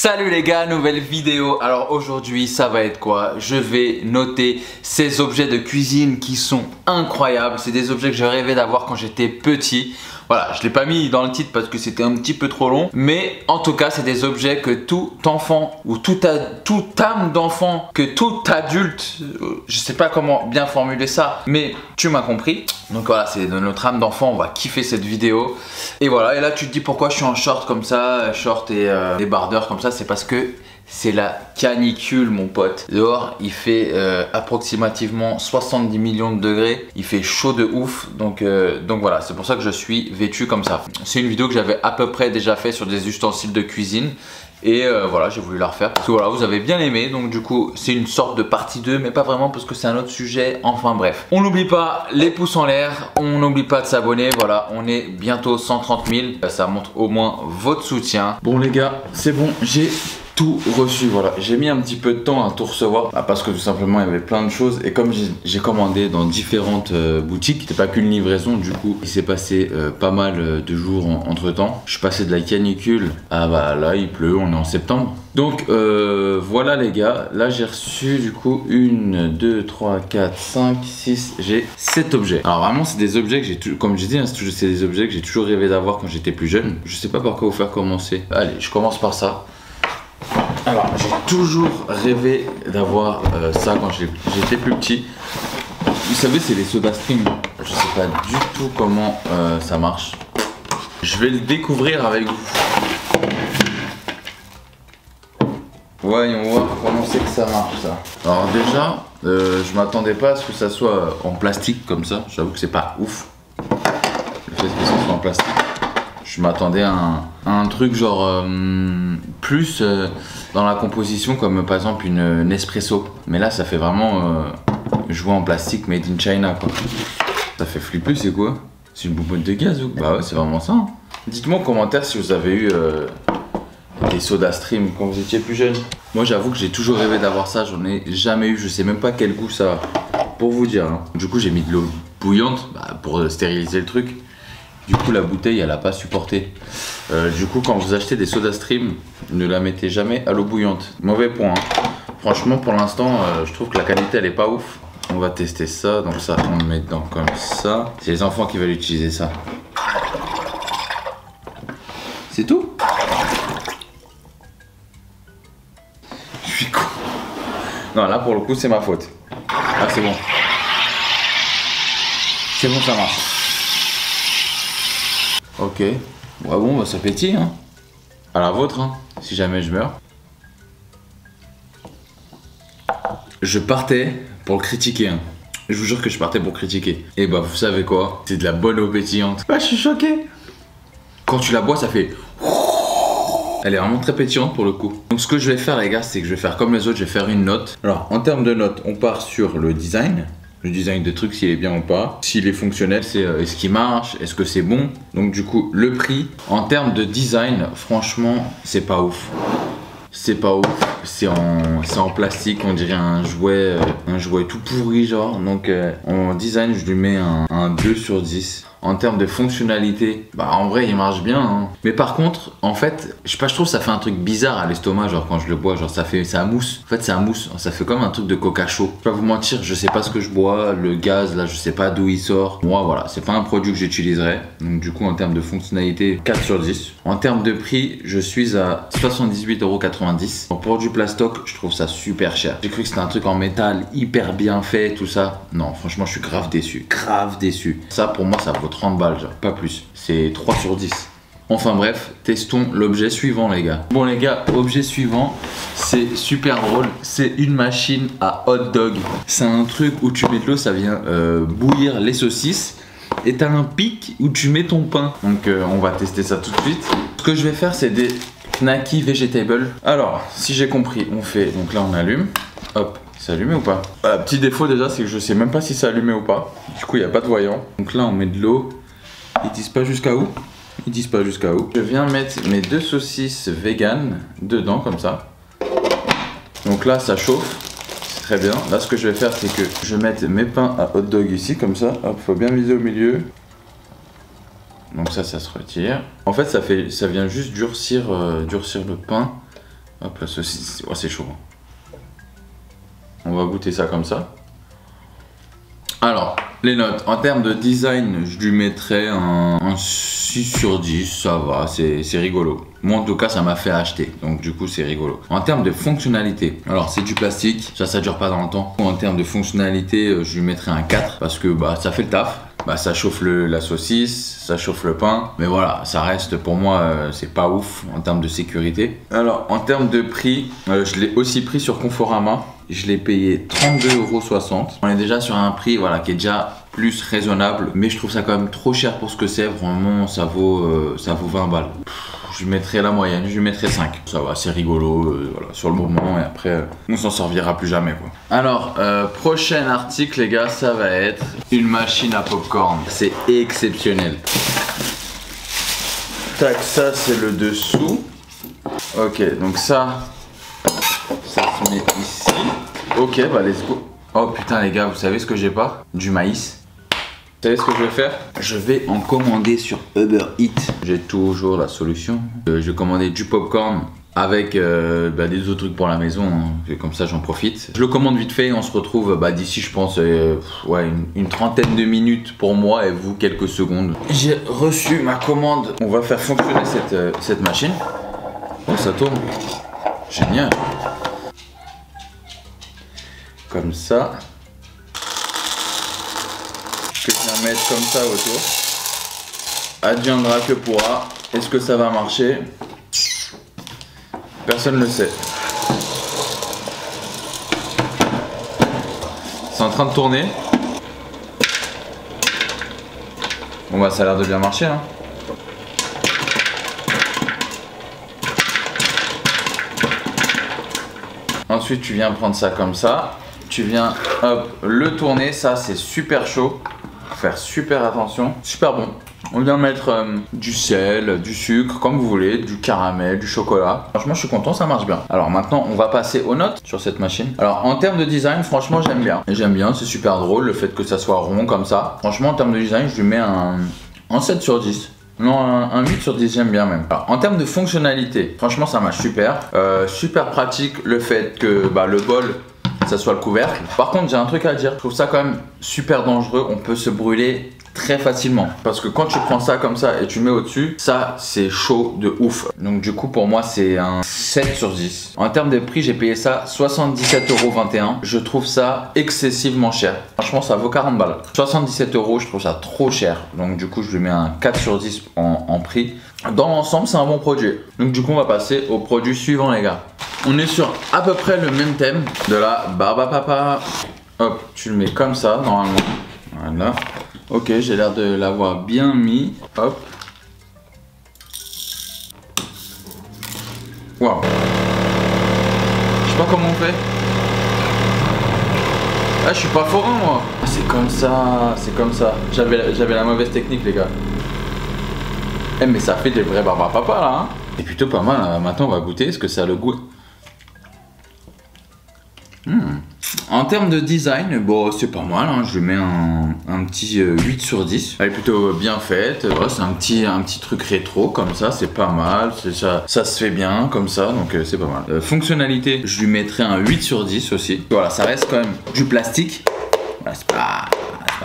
Salut les gars, nouvelle vidéo. Alors aujourd'hui ça va être quoi? Je vais noter ces objets de cuisine qui sont incroyables. C'est des objets que je rêvais d'avoir quand j'étais petit. Voilà, je ne l'ai pas mis dans le titre parce que c'était un petit peu trop long. Mais en tout cas c'est des objets que tout enfant ou toute âme d'enfant, que tout adulte, je sais pas comment bien formuler ça, mais tu m'as compris. Donc voilà, c'est de notre âme d'enfant, on va kiffer cette vidéo. Et voilà, et là tu te dis pourquoi je suis en short comme ça, short et débardeur comme ça, c'est parce que c'est la canicule mon pote. Dehors il fait approximativement 70 millions de degrés, il fait chaud de ouf, donc voilà, c'est pour ça que je suis vêtu comme ça. C'est une vidéo que j'avais à peu près déjà fait sur des ustensiles de cuisine. Et voilà, j'ai voulu la refaire parce que voilà, vous avez bien aimé. Donc du coup c'est une sorte de partie 2, mais pas vraiment parce que c'est un autre sujet. Enfin bref, on n'oublie pas les pouces en l'air, on n'oublie pas de s'abonner. Voilà, on est bientôt 130 000, ça montre au moins votre soutien. Bon les gars, c'est bon, j'ai tout reçu. Voilà, j'ai mis un petit peu de temps à tout recevoir parce que tout simplement il y avait plein de choses. Et comme j'ai commandé dans différentes boutiques, c'était pas qu'une livraison, du coup il s'est passé pas mal de jours entre temps. Je suis passé de la canicule à bah là il pleut, on est en septembre. Donc voilà les gars, là j'ai reçu du coup 1, 2, 3, 4, 5, 6, j'ai 7 objets. Alors vraiment c'est des objets que j'ai, comme j'ai dit, hein, c'est des objets que j'ai toujours rêvé d'avoir quand j'étais plus jeune. Je sais pas par quoi vous faire commencer. Allez, je commence par ça. Alors j'ai toujours rêvé d'avoir ça quand j'étais plus petit. Vous savez, c'est les SodaStream. Je sais pas du tout comment ça marche. Je vais le découvrir avec vous. Voyons voir comment c'est que ça marche ça. Alors déjà, je m'attendais pas à ce que ça soit en plastique comme ça. J'avoue que c'est pas ouf. Le fait que ça soit en plastique. Je m'attendais à un truc genre plus dans la composition comme par exemple une Nespresso. Mais là ça fait vraiment jouer en plastique made in China quoi. Ça fait flipper, c'est quoi? C'est une bonbonne de gaz ou? Bah ouais, c'est vraiment ça. Hein. Dites-moi en commentaire si vous avez eu des SodaStream quand vous étiez plus jeune. Moi j'avoue que j'ai toujours rêvé d'avoir ça, j'en ai jamais eu, je sais même pas quel goût ça a. Pour vous dire. Hein. Du coup j'ai mis de l'eau bouillante pour stériliser le truc. Du coup la bouteille elle a pas supporté. Du coup quand vous achetez des SodaStream, ne la mettez jamais à l'eau bouillante. Mauvais point. Hein. Franchement pour l'instant je trouve que la qualité elle est pas ouf. On va tester ça, donc ça on le met dedans comme ça. C'est les enfants qui veulent utiliser ça. C'est tout? Je suis con. Non là pour le coup c'est ma faute. Ah c'est bon. C'est bon, ça marche. Ok, ouais bon bah ça pétille hein. À la vôtre hein, si jamais je meurs. Je partais pour le critiquer hein. Je vous jure que je partais pour critiquer. Et bah vous savez quoi, c'est de la bonne eau pétillante. Bah je suis choqué. Quand tu la bois ça fait... Elle est vraiment très pétillante pour le coup. Donc ce que je vais faire les gars, c'est que je vais faire comme les autres, je vais faire une note. Alors en termes de note, on part sur le design. Le design de truc, s'il est bien ou pas. S'il est fonctionnel, c'est est-ce qu'il marche, est-ce que c'est bon. Donc du coup, le prix. En termes de design, franchement, c'est pas ouf. C'est pas ouf. C'est en plastique, on dirait un jouet tout pourri genre. Donc en design, je lui mets un 2 sur 10. En termes de fonctionnalité, bah en vrai il marche bien hein. Mais par contre, en fait, je sais pas, je trouve que ça fait un truc bizarre à l'estomac, genre quand je le bois, genre ça mousse. En fait c'est un mousse, ça fait comme un truc de coca chaud. Je vais pas vous mentir, je sais pas ce que je bois, le gaz là je sais pas d'où il sort. Moi voilà, c'est pas un produit que j'utiliserai. Donc du coup en termes de fonctionnalité, 4 sur 10. En termes de prix, je suis à 78,90 €. Pour du plastoc, je trouve ça super cher. J'ai cru que c'était un truc en métal hyper bien fait, tout ça. Non, franchement je suis grave déçu. Grave déçu. Ça pour moi ça vaut 30 balles, genre, pas plus. C'est 3 sur 10. Enfin bref, testons l'objet suivant les gars. Bon les gars, objet suivant, c'est super drôle. C'est une machine à hot dog. C'est un truc où tu mets de l'eau, ça vient bouillir les saucisses. Et t'as un pic où tu mets ton pain. Donc on va tester ça tout de suite. Ce que je vais faire, c'est des knacky vegetable. Alors, si j'ai compris, on fait... Donc là on allume. Hop. C'est allumé ou pas? Petit défaut déjà, c'est que je sais même pas si c'est allumé ou pas. Du coup, il n'y a pas de voyant. Donc là, on met de l'eau. Ils disent pas jusqu'à où? Ils disent pas jusqu'à où. Je viens mettre mes 2 saucisses vegan dedans, comme ça. Donc là, ça chauffe. C'est très bien. Là, ce que je vais faire, c'est que je vais mettre mes pains à hot dog ici, comme ça. Hop, faut bien viser au milieu. Donc ça se retire. En fait, ça vient juste durcir le pain. Hop, la saucisse, oh, c'est chaud. On va goûter ça comme ça. Alors, les notes, en termes de design, je lui mettrais un 6 sur 10, ça va, c'est rigolo. Moi en tout cas ça m'a fait acheter, donc du coup c'est rigolo. En termes de fonctionnalité, alors c'est du plastique, ça dure pas dans le temps. En termes de fonctionnalité, je lui mettrais un 4 parce que bah, ça fait le taf. Bah, ça chauffe la saucisse, ça chauffe le pain, mais voilà, ça reste pour moi, c'est pas ouf en termes de sécurité. Alors en termes de prix, je l'ai aussi pris sur Conforama. Je l'ai payé 32,60 €. On est déjà sur un prix voilà, qui est déjà plus raisonnable, mais je trouve ça quand même trop cher pour ce que c'est. Vraiment, ça vaut 20 balles. Je lui mettrais la moyenne, je lui mettrais 5. Ça va, c'est rigolo voilà, sur le moment et après, on s'en servira plus jamais. Quoi. Alors, prochain article, les gars, ça va être une machine à popcorn. C'est exceptionnel. Tac, ça c'est le dessous. Ok, donc ça se met ici. Ok, bah let's go. Oh putain les gars, vous savez ce que j'ai pas? Du maïs. Vous savez ce que je vais faire? Je vais en commander sur Uber Eats. J'ai toujours la solution. Je vais commander du popcorn avec des autres trucs pour la maison. Hein. Comme ça j'en profite. Je le commande vite fait et on se retrouve d'ici je pense ouais, une trentaine de minutes pour moi et vous quelques secondes. J'ai reçu ma commande. On va faire fonctionner cette machine. Oh ça tourne. Génial. Comme ça. Que je viens mettre comme ça autour. Adviendra que pourra. Est-ce que ça va marcher? Personne ne le sait. C'est en train de tourner. Bon bah ça a l'air de bien marcher hein. Ensuite tu viens prendre ça comme ça. Tu viens hop le tourner, ça c'est super chaud. Faut faire super attention, super bon. On vient mettre du sel, du sucre, comme vous voulez, du caramel, du chocolat. Franchement je suis content, ça marche bien. Alors maintenant on va passer aux notes sur cette machine. Alors en termes de design, franchement j'aime bien. J'aime bien, c'est super drôle le fait que ça soit rond comme ça. Franchement en termes de design je lui mets un 7 sur 10. Non, un 8 sur 10, j'aime bien même. Alors, en termes de fonctionnalité, franchement ça marche super. Super pratique le fait que le bol, ça soit le couvercle. Par contre j'ai un truc à dire, je trouve ça quand même super dangereux, on peut se brûler très facilement. Parce que quand tu prends ça comme ça et tu mets au-dessus, ça c'est chaud de ouf. Donc du coup pour moi c'est un 7 sur 10. En termes de prix j'ai payé ça 77,21 €. Je trouve ça excessivement cher. Franchement ça vaut 40 balles. 77 € je trouve ça trop cher. Donc du coup je lui mets un 4 sur 10 en prix. Dans l'ensemble c'est un bon produit. Donc du coup on va passer au produit suivant les gars. On est sur à peu près le même thème de la barbe à papa. Hop, tu le mets comme ça normalement. Voilà. Ok, j'ai l'air de l'avoir bien mis. Hop. Waouh. Je sais pas comment on fait. Ah, je suis pas forain moi. C'est comme ça, c'est comme ça. J'avais la mauvaise technique les gars. Eh mais ça fait des vrais barbes à papa là. Hein. C'est plutôt pas mal. Hein. Maintenant on va goûter. Est-ce que ça a le goût? En termes de design, bon c'est pas mal, hein. Je lui mets un petit 8 sur 10. Elle est plutôt bien faite, ouais, c'est un petit truc rétro comme ça, c'est pas mal, ça se fait bien comme ça, donc c'est pas mal. Fonctionnalité, je lui mettrai un 8 sur 10 aussi. Voilà, ça reste quand même du plastique. Voilà, c'est pas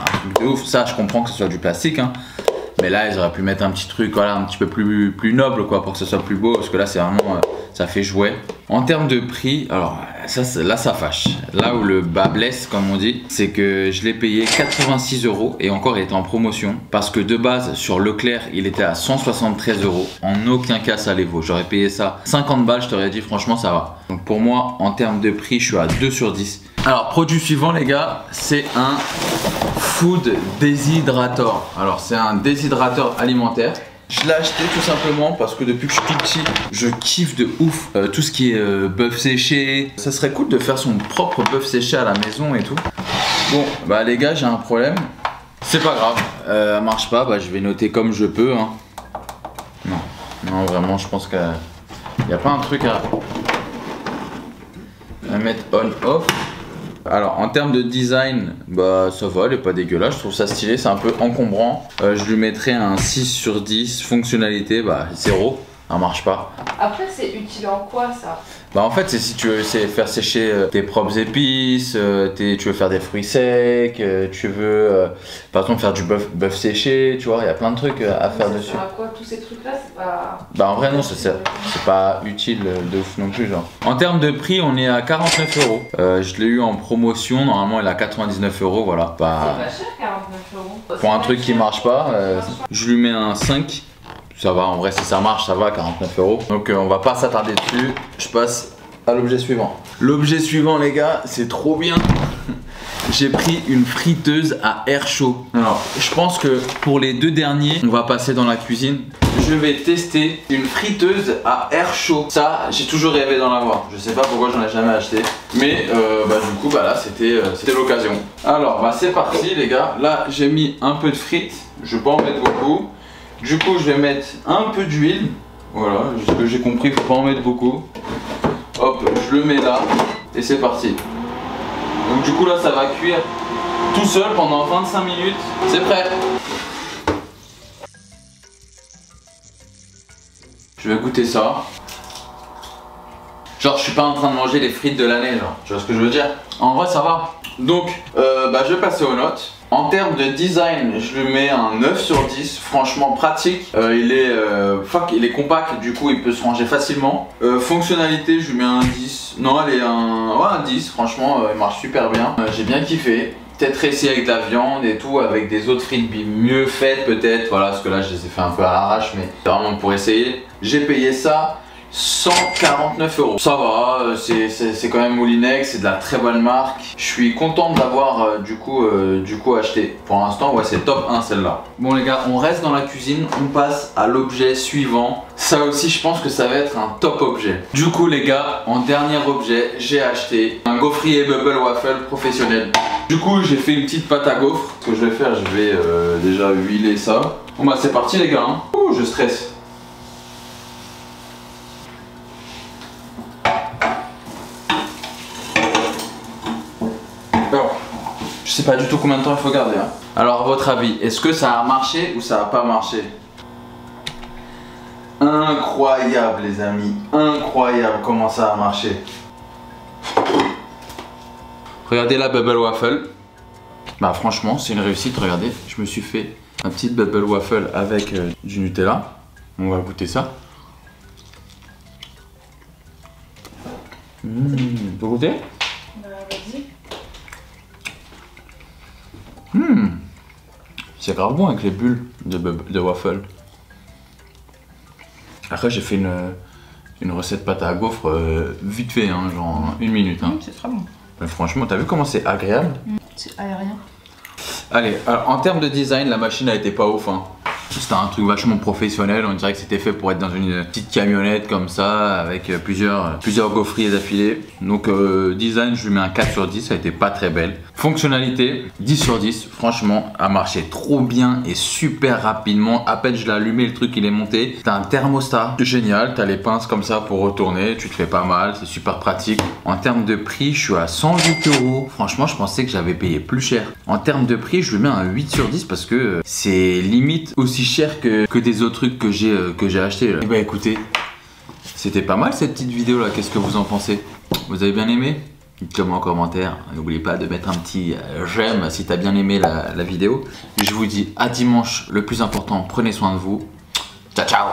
un truc de ouf, ça je comprends que ce soit du plastique, hein. Mais là ils auraient pu mettre un petit truc voilà, un petit peu plus noble quoi, pour que ce soit plus beau, parce que là c'est vraiment, ça fait jouet. En termes de prix, alors là ça fâche. Là où le bas blesse comme on dit, c'est que je l'ai payé 86 € et encore il était en promotion. Parce que de base sur Leclerc il était à 173 €. En aucun cas ça les vaut. J'aurais payé ça 50 balles, je t'aurais dit franchement ça va. Donc pour moi en termes de prix je suis à 2 sur 10. Alors produit suivant les gars, c'est un Food Déshydrator. Alors c'est un déshydrateur alimentaire. Je l'ai acheté tout simplement parce que depuis que je suis petit, je kiffe de ouf tout ce qui est bœuf séché. Ça serait cool de faire son propre bœuf séché à la maison et tout. Bon, bah les gars, j'ai un problème. C'est pas grave, elle marche pas, bah je vais noter comme je peux. Hein. Non, vraiment, je pense qu'il n'y a pas un truc à mettre on-off. Alors en termes de design, bah ça va, elle est pas dégueulasse, je trouve ça stylé, c'est un peu encombrant. Je lui mettrais un 6 sur 10, fonctionnalité, bah 0. ça marche pas. Après, c'est utile en quoi ça? Bah en fait c'est si tu veux faire sécher tes propres épices, tu veux faire des fruits secs, tu veux par exemple faire du bœuf séché, tu vois, il y a plein de trucs à faire dessus. Ça sert à quoi? Tous ces trucs là c'est pas... Bah en vrai non, c'est pas utile de ouf non plus genre. En termes de prix on est à 49 euros. Je l'ai eu en promotion, normalement elle est à 99 euros, voilà. Bah, c'est pas cher 49 euros. Pour un truc qui marche pas, je lui mets un 5. Ça va, en vrai, si ça marche, ça va, 49 euros. Donc, on va pas s'attarder dessus. Je passe à l'objet suivant. L'objet suivant, les gars, c'est trop bien. J'ai pris une friteuse à air chaud. Alors, je pense que pour les deux derniers, on va passer dans la cuisine. Je vais tester une friteuse à air chaud. Ça, j'ai toujours rêvé d'en avoir. Je sais pas pourquoi j'en ai jamais acheté. Mais du coup, là, c'était l'occasion. Alors, c'est parti, les gars. Là, j'ai mis un peu de frites. Je vais pas en mettre beaucoup. Du coup, je vais mettre un peu d'huile. Voilà, ce que j'ai compris, faut pas en mettre beaucoup. Hop, je le mets là. Et c'est parti. Donc du coup, là, ça va cuire tout seul pendant 25 minutes. C'est prêt. Je vais goûter ça. Genre, je suis pas en train de manger les frites de l'année, genre. Tu vois ce que je veux dire? En vrai, ça va. Donc, je vais passer aux notes. En termes de design, je lui mets un 9 sur 10, franchement pratique. Il est compact, du coup il peut se ranger facilement. Fonctionnalité, je lui mets un 10. Non, elle est un 10, franchement, il marche super bien. J'ai bien kiffé. Peut-être essayer avec de la viande et tout, avec des autres frites mieux faites peut-être. Voilà, parce que là je les ai fait un peu à l'arrache, mais vraiment pour essayer. J'ai payé ça 149 euros. Ça va, c'est quand même Moulinex, c'est de la très bonne marque. Je suis content de l'avoir du coup acheté. Pour l'instant, ouais, c'est top 1 celle-là. Bon les gars, on reste dans la cuisine, on passe à l'objet suivant. Ça aussi, je pense que ça va être un top objet. Du coup les gars, en dernier objet, j'ai acheté un gaufrier bubble waffle professionnel. Du coup, j'ai fait une petite pâte à gaufres. Ce que je vais faire, je vais déjà huiler ça. Bon bah c'est parti les gars, hein. Ouh, je stresse. Je sais pas du tout combien de temps il faut garder. Hein. Alors à votre avis, est-ce que ça a marché ou ça a pas marché? Incroyable les amis, incroyable comment ça a marché. Regardez la bubble waffle. Bah franchement c'est une réussite, regardez. Je me suis fait un petit bubble waffle avec du Nutella. On va goûter ça. Vous goûter? Bah vas-y. C'est grave bon avec les bulles de waffle. Après j'ai fait une recette pâte à gaufres vite fait, hein, genre 1 minute. Hein. C'est très bon. Mais franchement, t'as vu comment c'est agréable? C'est aérien. Allez, alors, en termes de design, la machine a été pas ouf. Hein. C'était un truc vachement professionnel, on dirait que c'était fait pour être dans une petite camionnette comme ça, avec plusieurs gaufriers d'affilée. Donc design, je lui mets un 4 sur 10, ça a été pas très belle. Fonctionnalité, 10 sur 10, franchement, a marché trop bien et super rapidement. À peine je l'ai allumé, le truc il est monté. T'as un thermostat génial, t'as les pinces comme ça pour retourner, tu te fais pas mal, c'est super pratique. En termes de prix, je suis à 108 euros. Franchement, je pensais que j'avais payé plus cher. En termes de prix, je lui mets un 8 sur 10 parce que c'est limite aussi cher que des autres trucs que j'ai acheté. Et bah écoutez, c'était pas mal cette petite vidéo là, qu'est-ce que vous en pensez? Vous avez bien aimé? Dites-le moi en commentaire, n'oubliez pas de mettre un petit j'aime si t'as bien aimé la vidéo. Je vous dis à dimanche, le plus important, prenez soin de vous. Ciao ciao.